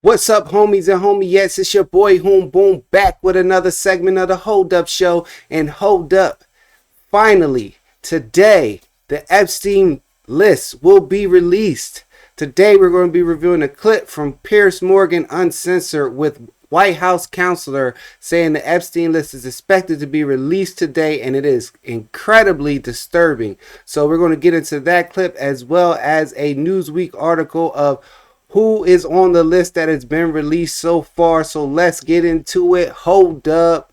What's up, homies and homiettes? It's your boy Hoom Boom back with another segment of the Hold Up Show. And hold up, finally, today, the Epstein list will be released. Today, we're going to be reviewing a clip from Piers Morgan Uncensored with White House counselor saying the Epstein list is expected to be released today, and it is incredibly disturbing. So we're going to get into that clip as well as a Newsweek article of who is on the list that has been released so far. So let's get into it. Hold up.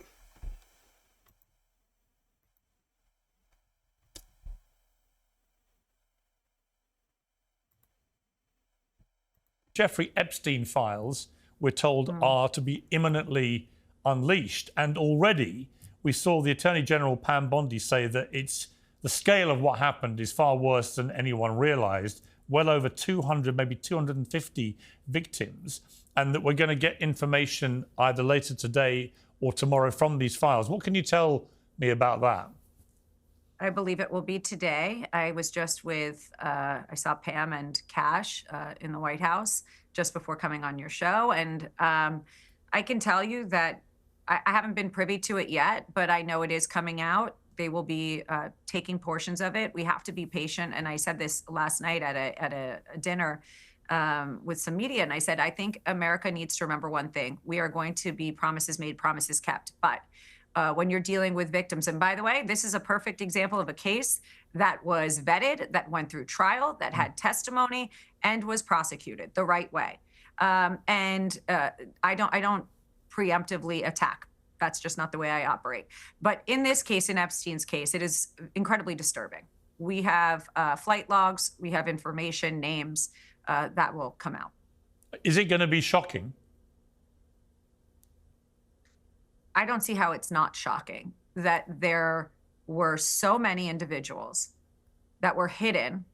Jeffrey Epstein files, we're told, are to be imminently unleashed. And already we saw the Attorney General Pam Bondi say that it's the scale of what happened is far worse than anyone realized. Well over 200, maybe 250 victims, and that we're going to get information either later today or tomorrow from these files. What can you tell me about that? I believe it will be today. I was just with, I saw Pam and Cash in the White House just before coming on your show. And I can tell you that I haven't been privy to it yet, but I know it is coming out. They will be taking portions of it. We have to be patient. And I said this last night at a dinner with some media. And I said, I think America needs to remember one thing. We are going to be promises made, promises kept. But when you're dealing with victims, and by the way, this is a perfect example of a case that was vetted, that went through trial, that had testimony, and was prosecuted the right way. I don't preemptively attack. That's just not the way I operate. But in this case, in Epstein's case, it is incredibly disturbing. We have flight logs, we have information, names that will come out. Is it going to be shocking? I don't see how it's not shocking that there were so many individuals that were hidden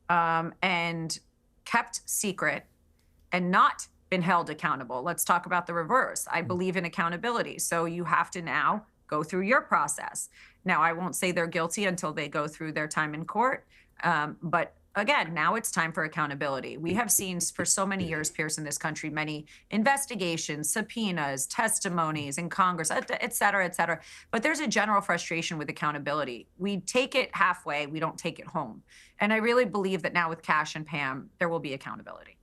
and kept secret and not been held accountable. Let's talk about the reverse. I believe in accountability. So you have to now go through your process. Now, I won't say they're guilty until they go through their time in court. But again, now it's time for accountability. We have seen for so many years, Pierce, in this country, many investigations, subpoenas, testimonies in Congress, et cetera, et cetera. But there's a general frustration with accountability. We take it halfway, we don't take it home. And I really believe that now with Cash and Pam, there will be accountability.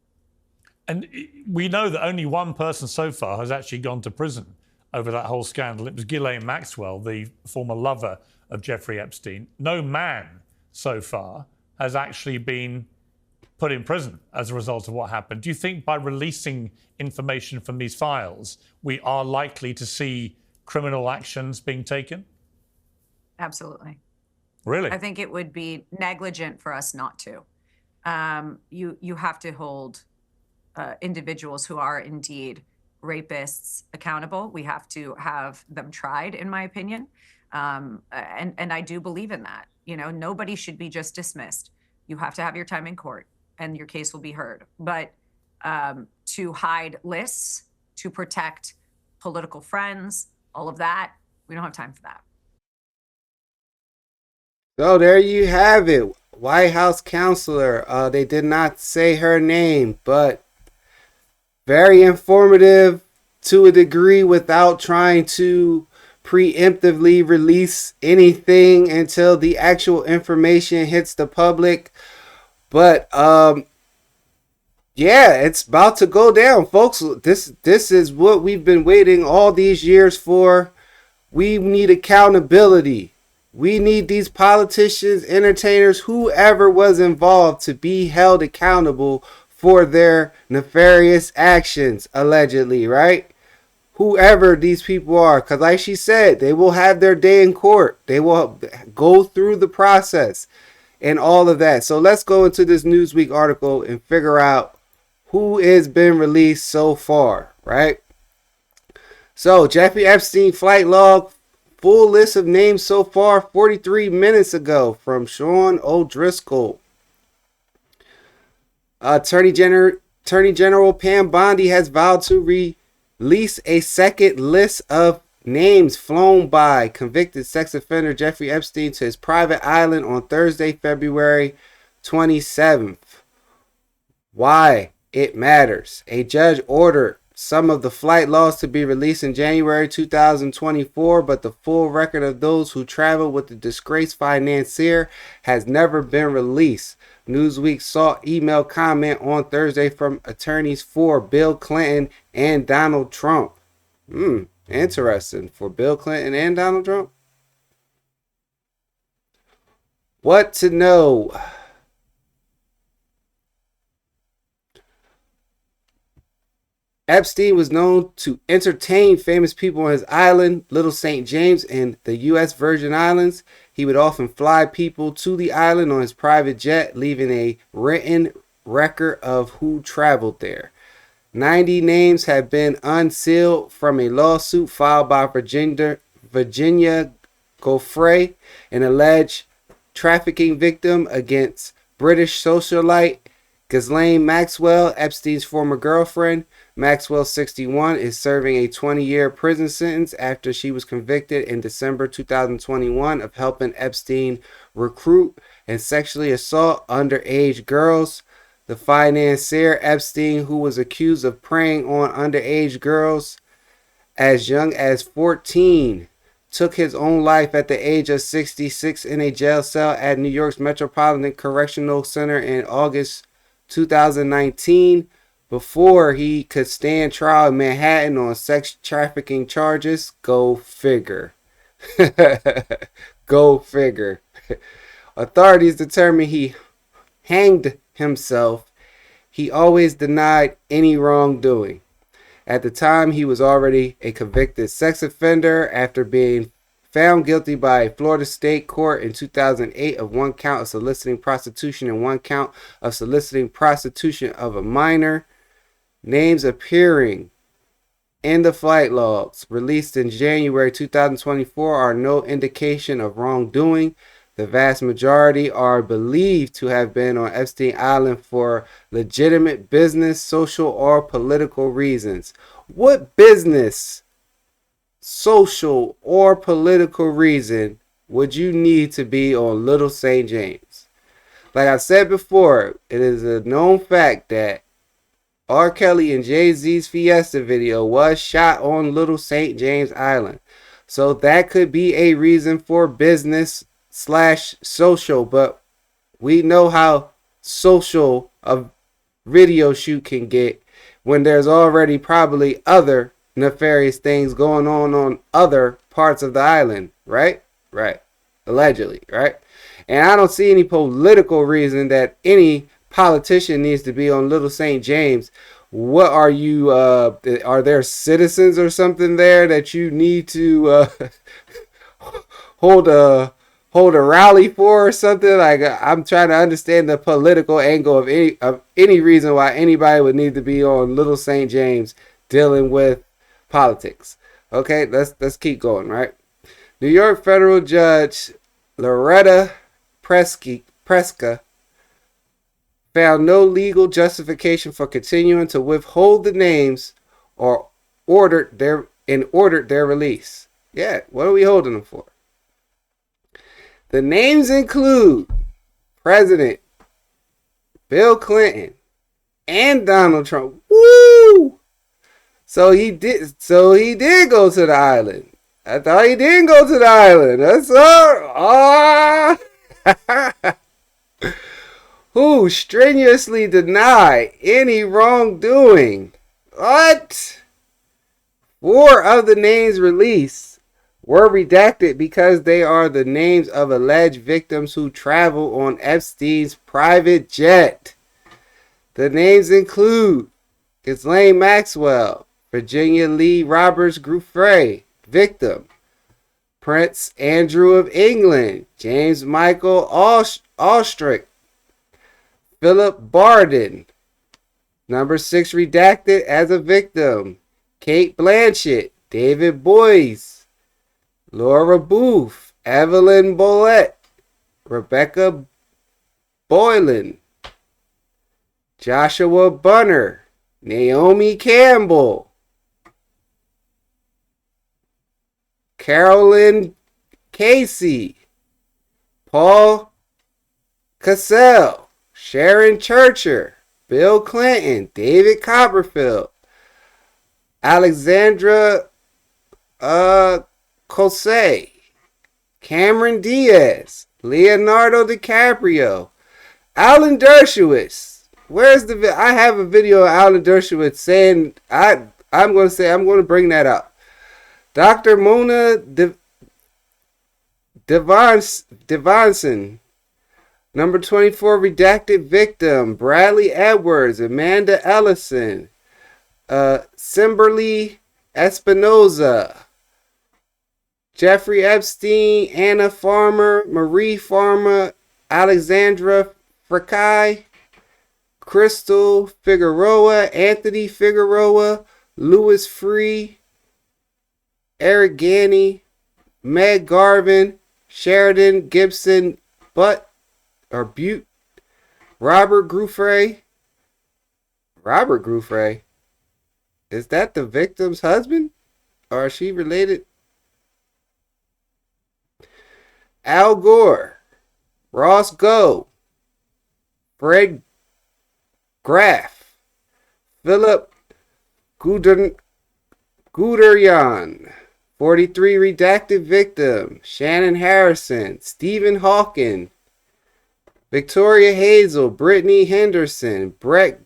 And we know that only one person so far has actually gone to prison over that whole scandal. It was Ghislaine Maxwell, the former lover of Jeffrey Epstein. No man so far has actually been put in prison as a result of what happened. Do you think by releasing information from these files, we are likely to see criminal actions being taken? Absolutely. Really? I think it would be negligent for us not to. You have to hold individuals who are indeed rapists accountable. We have to have them tried, in my opinion. And I do believe in that. You know, nobody should be just dismissed. You have to have your time in court and your case will be heard. But to hide lists, to protect political friends, all of that, we don't have time for that. So there you have it. White House counselor. They did not say her name, but very informative to a degree without trying to preemptively release anything until the actual information hits the public. But yeah, it's about to go down, folks. This is what we've been waiting all these years for. We need accountability. We need these politicians, entertainers, whoever was involved to be held accountable for their nefarious actions, allegedly, right? Whoever these people are, because like she said, they will have their day in court. They will go through the process and all of that. So let's go into this Newsweek article and figure out who has been released so far, right? So Jeffrey Epstein flight log, full list of names so far 43 minutes ago from Sean O'Driscoll. Attorney General Pam Bondi has vowed to release a second list of names flown by convicted sex offender Jeffrey Epstein to his private island on Thursday, February 27th. Why? It matters. A judge ordered some of the flight logs to be released in January 2024, but the full record of those who traveled with the disgraced financier has never been released. Newsweek sought email comment on Thursday from attorneys for Bill Clinton and Donald Trump. Interesting. For Bill Clinton and Donald Trump? What to know? Epstein was known to entertain famous people on his island, Little St. James, in the U.S. Virgin Islands. He would often fly people to the island on his private jet, leaving a written record of who traveled there. 90 names have been unsealed from a lawsuit filed by Virginia Goffrey, an alleged trafficking victim, against British socialite Ghislaine Maxwell, Epstein's former girlfriend. Maxwell, 61, is serving a 20-year prison sentence after she was convicted in December 2021 of helping Epstein recruit and sexually assault underage girls. The financier Epstein, who was accused of preying on underage girls as young as 14, took his own life at the age of 66 in a jail cell at New York's Metropolitan Correctional Center in August 2019 before he could stand trial in Manhattan on sex trafficking charges. Go figure. Go figure. Authorities determined he hanged himself. He always denied any wrongdoing. At the time, he was already a convicted sex offender after being found guilty by a Florida state court in 2008 of one count of soliciting prostitution and one count of soliciting prostitution of a minor. Names appearing in the flight logs released in January 2024 are no indication of wrongdoing. The vast majority are believed to have been on Epstein Island for legitimate business, social, or political reasons. What business, social, or political reason would you need to be on Little St. James? Like I said before, it is a known fact that R. Kelly and Jay-Z's Fiesta video was shot on Little St. James Island. So that could be a reason for business / social, but we know how social a video shoot can get when there's already probably other nefarious things going on other parts of the island, right? Right. Allegedly, right? And I don't see any political reason that any politician needs to be on Little St. James. What are you, are there citizens or something there that you need to hold a rally for or something? Like, I'm trying to understand the political angle of any reason why anybody would need to be on Little St. James dealing with politics. Okay, let's keep going, right? New York federal judge Loretta Preska found no legal justification for continuing to withhold the names or ordered their release. Yeah, what are we holding them for? The names include President Bill Clinton and Donald Trump. Woo! So he did go to the island. I thought he didn't go to the island. That's all. Who strenuously deny any wrongdoing. What? 4 of the names released were redacted because they are the names of alleged victims who travel on Epstein's private jet. The names include Ghislaine Maxwell, Virginia Lee Roberts Giuffre, victim; Prince Andrew of England, James Michael Austrick, Philip Barden, number 6 redacted as a victim; Kate Blanchett, David Boies, Laura Booth, Evelyn Bollett, Rebecca Boylan, Joshua Bunner, Naomi Campbell, Carolyn Casey, Paul Cassell, Sharon Churcher, Bill Clinton, David Copperfield, Alexandra Cosay, Cameron Diaz, Leonardo DiCaprio, Alan Dershowitz. Where's the? I have a video of Alan Dershowitz saying I'm going to bring that up. Dr. Mona Devanson, number 24 redacted victim, Bradley Edwards, Amanda Ellison, Kimberly Espinoza, Jeffrey Epstein, Anna Farmer, Marie Farmer, Alexandra Fracai, Crystal Figueroa, Anthony Figueroa, Louis Free, Eric Ganny, Meg Garvin, Sheridan Gibson Butte, Robert Gouffre. Robert Gouffre? Is that the victim's husband? Or is she related? Al Gore, Ross Goh, Fred Graff, Philip Guderian, 43 redacted victim, Shannon Harrison, Stephen Hawking, Victoria Hazel, Brittany Henderson, Brett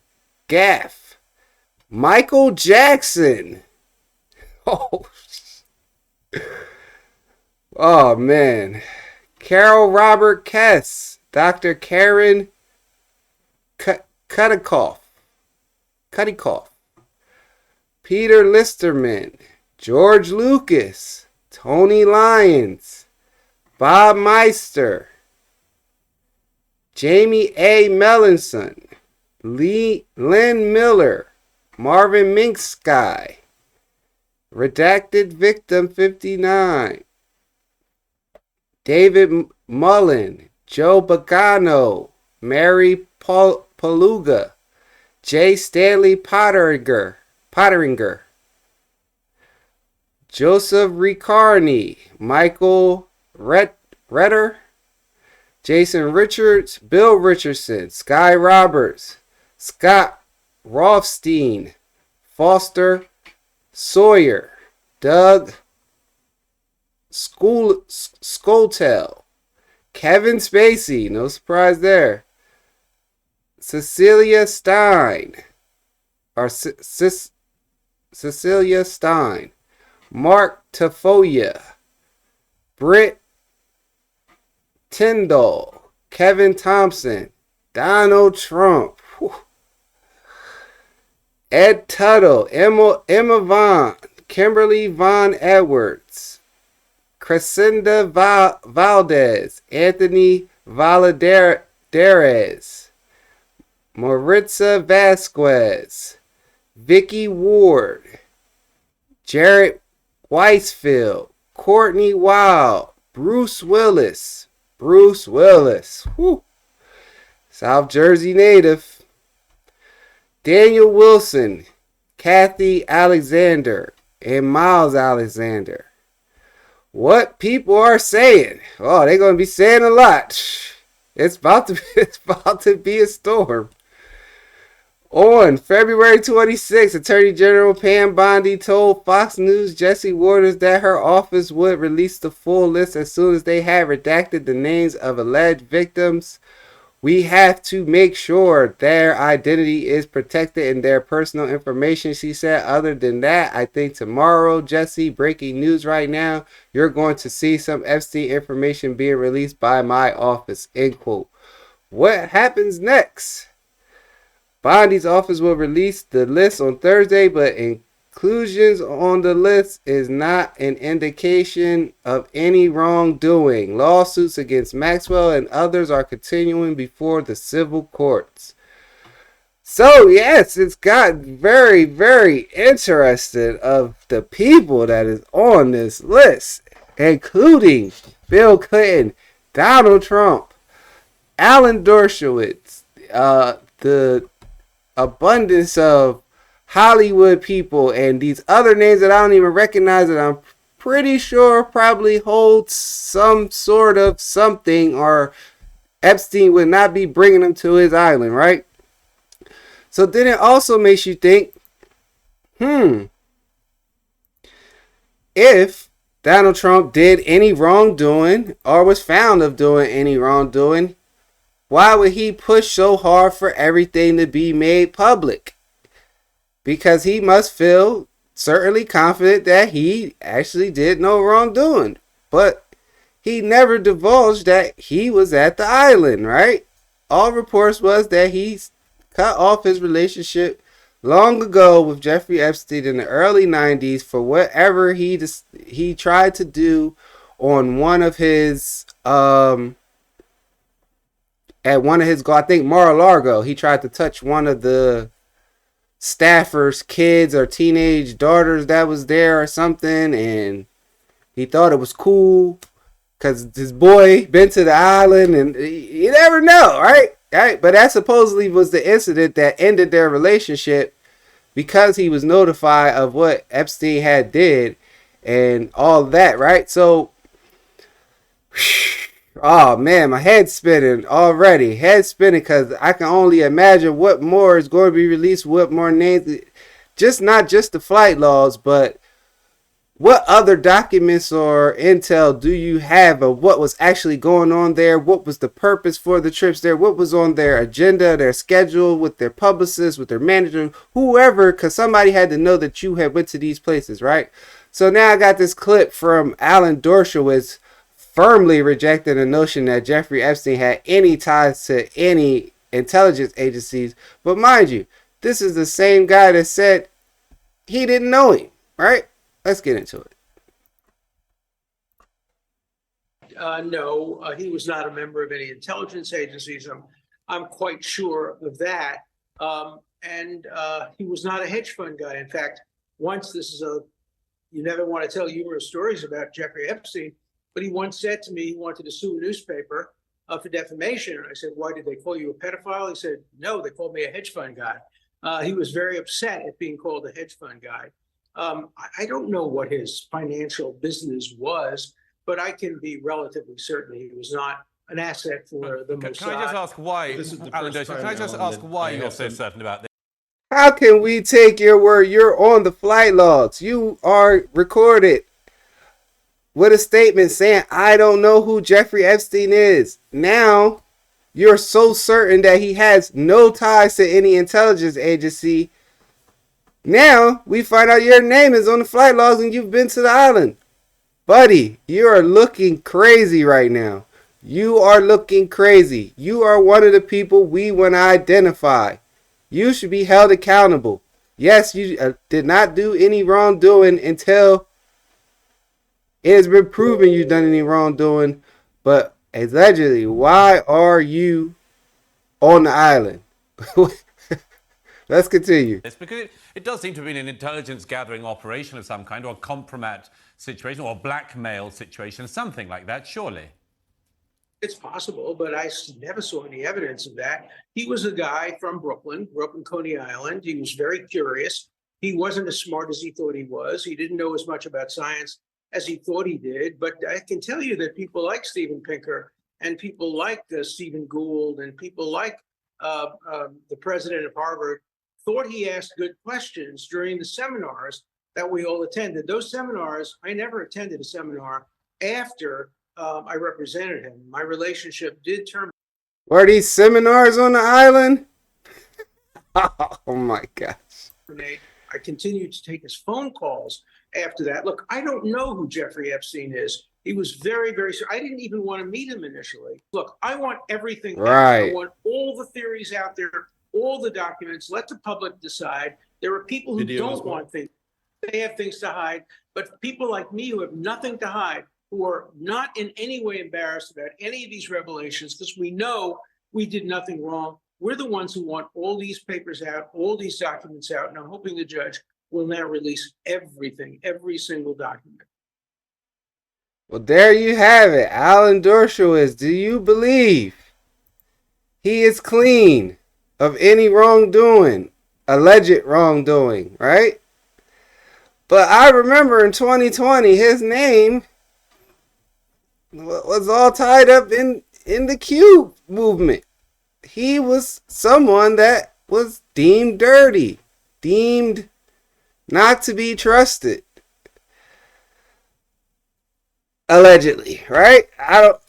Gaff, Michael Jackson. Oh man. Carol Robert Kess, Dr. Karen Kudikoff, Peter Listerman, George Lucas, Tony Lyons, Bob Meister, Jamie A. Melanson, Lynn Miller, Marvin Minksky, redacted victim 59, David Mullen, Joe Pagano, Mary Paluga, J. Stanley Potteringer, Joseph Riccarni, Michael Redder, Jason Richards, Bill Richardson, Sky Roberts, Scott Rothstein, Foster Sawyer, Doug Skoltel, Kevin Spacey, no surprise there, Cecilia Stein, Mark Tafoya, Britt Tyndall, Kevin Thompson, Donald Trump, Ed Tuttle, Emma Vaughn, Kimberly Von Edwards, Crescenda Valdez, Anthony Valadares, Maritza Vasquez, Vicky Ward, Jarrett Weisfield, Courtney Wild, Bruce Willis, whew, South Jersey native, Daniel Wilson, Kathy Alexander, and Miles Alexander. What people are saying? Oh, they're going to be saying a lot. It's about to be a storm. On February 26, Attorney General Pam Bondi told Fox News' Jesse Waters that her office would release the full list as soon as they had redacted the names of alleged victims. We have to make sure their identity is protected and their personal information, she said. Other than that, I think tomorrow, Jesse, breaking news right now, you're going to see some Epstein information being released by my office, end quote. What happens next? Bondi's office will release the list on Thursday, but inclusions on the list is not an indication of any wrongdoing. Lawsuits against Maxwell and others are continuing before the civil courts. So, yes, it's got very, very interesting of the people that is on this list, including Bill Clinton, Donald Trump, Alan Dershowitz, the abundance of Hollywood people, and these other names that I don't even recognize that I'm pretty sure probably hold some sort of something, or Epstein would not be bringing them to his island, right? So then it also makes you think, if Donald Trump did any wrongdoing or was found of doing any wrongdoing, why would he push so hard for everything to be made public? Because he must feel certainly confident that he actually did no wrongdoing. But he never divulged that he was at the island, right? All reports was that he cut off his relationship long ago with Jeffrey Epstein in the early 90s for whatever he tried to do on one of his at one of his, I think Mar-a-Lago, he tried to touch one of the staffers' kids or teenage daughters that was there or something, and he thought it was cool because his boy been to the island, and you never know, right? Right? But that supposedly was the incident that ended their relationship because he was notified of what Epstein had did and all that, right? So, oh man, my head's spinning already. Head spinning because I can only imagine what more is going to be released, what more names. Just not just the flight logs, but what other documents or intel do you have of what was actually going on there? What was the purpose for the trips there? What was on their agenda, their schedule, with their publicists, with their manager, whoever, because somebody had to know that you had went to these places, right? So now I got this clip from Alan Dershowitz firmly rejecting the notion that Jeffrey Epstein had any ties to any intelligence agencies. But mind you, this is the same guy that said he didn't know him, right? Let's get into it. No, he was not a member of any intelligence agencies. I'm quite sure of that. And he was not a hedge fund guy. In fact, once you never want to tell humorous stories about Jeffrey Epstein, but he once said to me he wanted to sue a newspaper for defamation. And I said, why did they call you a pedophile? He said, no, they called me a hedge fund guy. He was very upset at being called a hedge fund guy. I don't know what his financial business was, but I can be relatively certain he was not an asset for the Mossad. Can I just ask why, Alan Dershowitz, can I just ask why you're so certain about this? How can we take your word? You're on the flight logs. You are recorded with a statement saying, I don't know who Jeffrey Epstein is. Now, you're so certain that he has no ties to any intelligence agency. Now, we find out your name is on the flight logs and you've been to the island. Buddy, you are looking crazy right now. You are looking crazy. You are one of the people we want to identify. You should be held accountable. Yes, you did not do any wrongdoing until it has been proven you've done any wrongdoing. But allegedly, why are you on the island? Let's continue. It's because it does seem to have been an intelligence gathering operation of some kind, or a compromat situation, or a blackmail situation, something like that, surely. It's possible, but I never saw any evidence of that. He was a guy from Brooklyn, grew up in Coney Island. He was very curious. He wasn't as smart as he thought he was. He didn't know as much about science as he thought he did. But I can tell you that people like Steven Pinker and people like Stephen Gould and people like the president of Harvard thought he asked good questions during the seminars that we all attended. Those seminars, I never attended a seminar after I represented him. My relationship did terminate. Were these seminars on the island? Oh my gosh. I continued to take his phone calls after that. Look, I don't know who Jeffrey Epstein is. He was very, very, I didn't even want to meet him initially. Look, I want everything. Right. I want all the theories out there, all the documents. Let the public decide. There are people who don't want things. They have things to hide. But people like me who have nothing to hide, who are not in any way embarrassed about any of these revelations, because we know we did nothing wrong. We're the ones who want all these papers out, all these documents out, and I'm hoping the judge will now release everything, every single document. Well, there you have it. Alan Dershowitz, do you believe he is clean of any wrongdoing, alleged wrongdoing, right? But I remember in 2020, his name was all tied up in the Q movement. He was someone that was deemed dirty, deemed not to be trusted. Allegedly, right? I don't.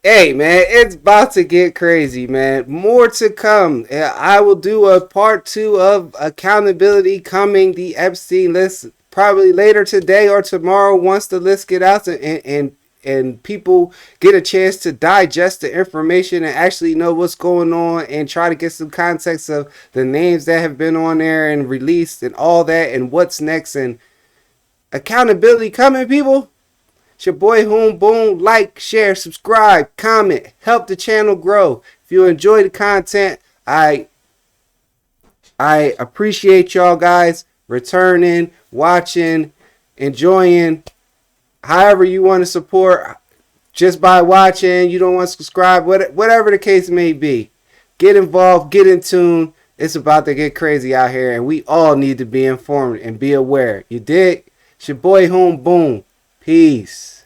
Hey, man, it's about to get crazy, man. More to come. I will do a part 2 of accountability coming. The Epstein list probably later today or tomorrow once the list get out and people get a chance to digest the information and actually know what's going on and try to get some context of the names that have been on there and released and all that and what's next. And accountability coming, people. It's your boy Hoom Boom. Like, share, subscribe, comment, help the channel grow. If you enjoy the content, I appreciate y'all guys returning, watching, enjoying. However you want to support, just by watching, you don't want to subscribe, whatever the case may be. Get involved, get in tune. It's about to get crazy out here, and we all need to be informed and be aware. You dig? It's your boy Hoom Boom. Peace.